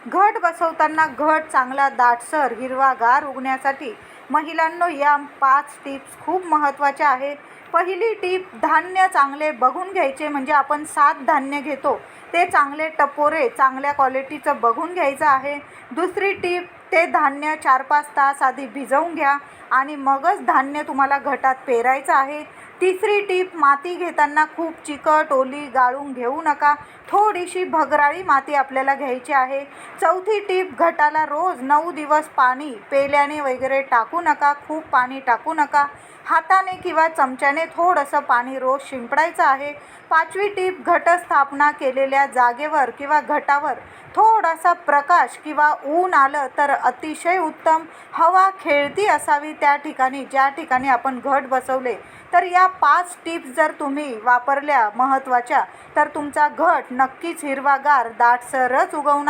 घट बसवताना घट चांगला दाटसर हिरवागार उगण्यासाठी महिलांनो या 5 टिप्स खूप महत्त्वाच्या आहे. पहिली टीप, धान्य चांगले बघून घ्यायचे. म्हणजे आपण 7 धान्य घेतो ते चांगले टपोरे चांगल्या क्वालिटीचं बघून घ्यायचं आहे. दुसरी टीप, ते धान्य 4-5 तास आधी भिजवून घ्या आणि मगच धान्य तुम्हाला घटात पेरायचं आहे. तिसरी टीप, माती घेताना खूप चिकट ओली गाळून घेऊ नका, थोडीशी भगराळी माती आपल्याला घ्यायची आहे. चौथी टीप, घटाला रोज 9 दिवस पाणी पेल्याने वगैरे टाकू नका, खूप पाणी टाकू नका. हाताने किंवा चमच्याने थोडंसं पाणी रोज शिंपडायचं आहे. पाचवी टीप, घटस्थापना केलेल्या जागेवर किंवा घटावर थोडासा प्रकाश किंवा ऊन आलं तर अतिशय उत्तम. हवा खेळती असावी त्या ठिकाणी ज्या ठिकाणी आपण घट बसवले. तर या 5 टिप्स जर तुम्ही वापरल्या महत्त्वाच्या, तर तुमचा घट नक्कीच हिरवागार दाटसरच उगवणार.